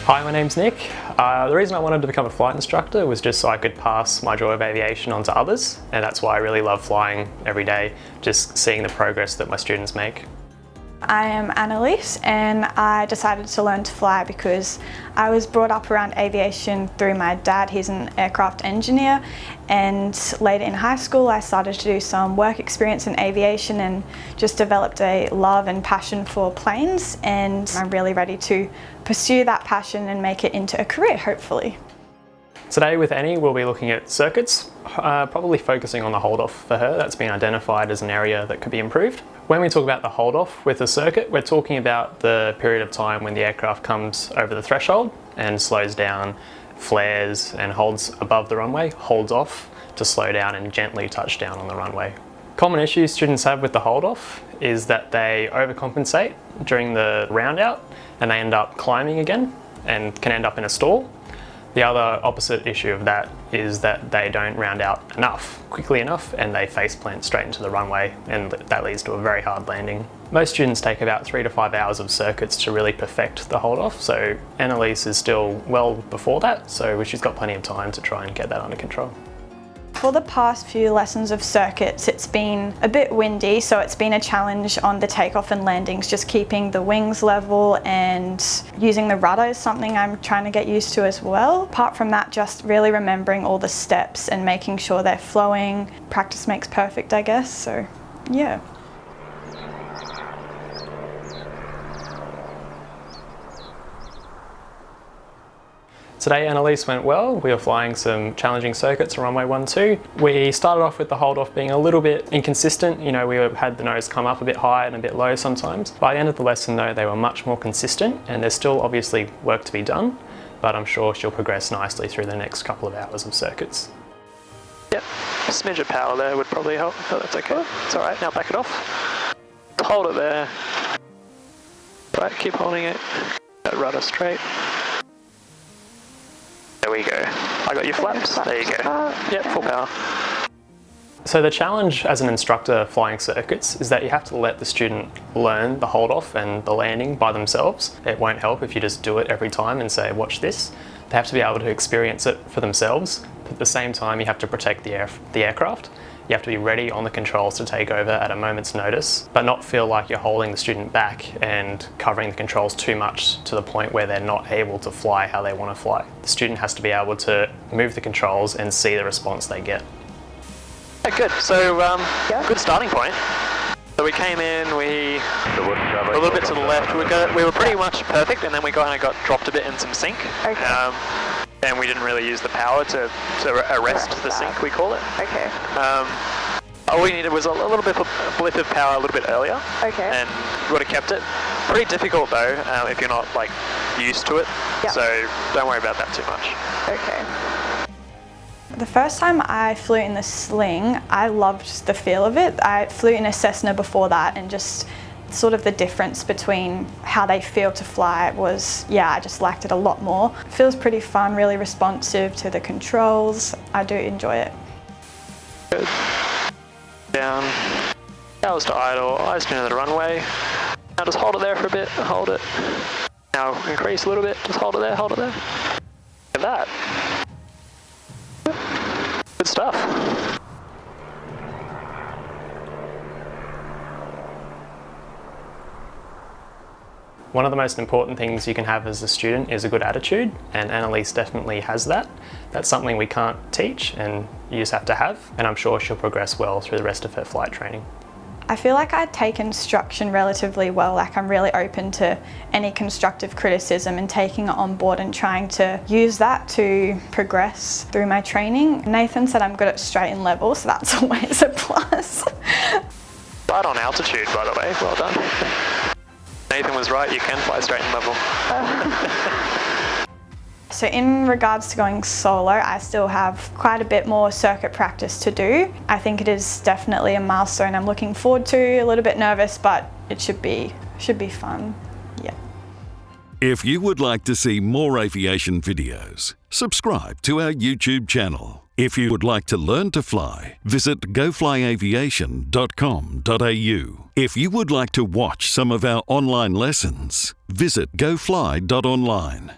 Hi, my name's Nick. The reason I wanted to become a flight instructor was just so I could pass my joy of aviation on to others, and that's why I really love flying every day, just seeing the progress that my students make. I am Annelise and I decided to learn to fly because I was brought up around aviation through my dad. He's an aircraft engineer, and later in high school I started to do some work experience in aviation and just developed a love and passion for planes, and I'm really ready to pursue that passion and make it into a career, hopefully. Today with Annie we'll be looking at circuits, probably focusing on the hold-off for her. That's been identified as an area that could be improved. When we talk about the hold-off with a circuit, we're talking about the period of time when the aircraft comes over the threshold and slows down, flares and holds above the runway, holds off to slow down and gently touch down on the runway. Common issues students have with the hold-off is that they overcompensate during the round out and they end up climbing again and can end up in a stall. The other opposite issue of that is that they don't round out quickly enough, and they face plant straight into the runway, and that leads to a very hard landing. Most students take about 3 to 5 hours of circuits to really perfect the hold-off, so Annelise is still well before that, so she's got plenty of time to try and get that under control. For the past few lessons of circuits, it's been a bit windy, so it's been a challenge on the takeoff and landings, just keeping the wings level, and using the rudder is something I'm trying to get used to as well. Apart from that, just really remembering all the steps and making sure they're flowing. Practice makes perfect, I guess, so yeah. Today Annelise went well. We were flying some challenging circuits on runway 12. We started off with the hold-off being a little bit inconsistent. You know, we had the nose come up a bit high and a bit low sometimes. By the end of the lesson though, they were much more consistent, and there's still obviously work to be done, but I'm sure she'll progress nicely through the next couple of hours of circuits. Yep, a smidge of power there would probably help, but that's okay. It's all right, now back it off. Hold it there. Right, keep holding it. That rudder straight. There we go. I got your flaps. There you go. Yep, full power. So the challenge as an instructor flying circuits is that you have to let the student learn the hold-off and the landing by themselves. It won't help if you just do it every time and say, watch this. They have to be able to experience it for themselves. But at the same time, you have to protect the aircraft. You have to be ready on the controls to take over at a moment's notice, but not feel like you're holding the student back and covering the controls too much to the point where they're not able to fly how they want to fly. The student has to be able to move the controls and see the response they get. Yeah, good. So, good starting point. So we came in, a little bit to the left. We were pretty much perfect, and then we kind of got dropped a bit in some sink. Okay. And we didn't really use the power to arrest the sink, we call it. Okay. All we needed was a little bit of a blip of power a little bit earlier. Okay. And we would have kept it. Pretty difficult though, if you're not like used to it. Yep. So don't worry about that too much. Okay. The first time I flew in the sling, I loved the feel of it. I flew in a Cessna before that, and just sort of the difference between how they feel to fly was, yeah, I just liked it a lot more. It feels pretty fun, really responsive to the controls. I do enjoy it. Good. Down. Nose to idle, eyes to the runway. Now just hold it there for a bit, hold it. Now increase a little bit, just hold it there, hold it there. Look at that. Good stuff. One of the most important things you can have as a student is a good attitude, and Annelise definitely has that. That's something we can't teach, and you just have to have, and I'm sure she'll progress well through the rest of her flight training. I feel like I take instruction relatively well. Like, I'm really open to any constructive criticism and taking it on board and trying to use that to progress through my training. Nathan said I'm good at straight and level, so that's always a plus. Right on altitude, by the way, well done. Nathan was right, you can fly straight and level. So in regards to going solo, I still have quite a bit more circuit practice to do. I think it is definitely a milestone I'm looking forward to. A little bit nervous, but it should be fun. Yeah. If you would like to see more aviation videos, subscribe to our YouTube channel. If you would like to learn to fly, visit goflyaviation.com.au. If you would like to watch some of our online lessons, visit gofly.online.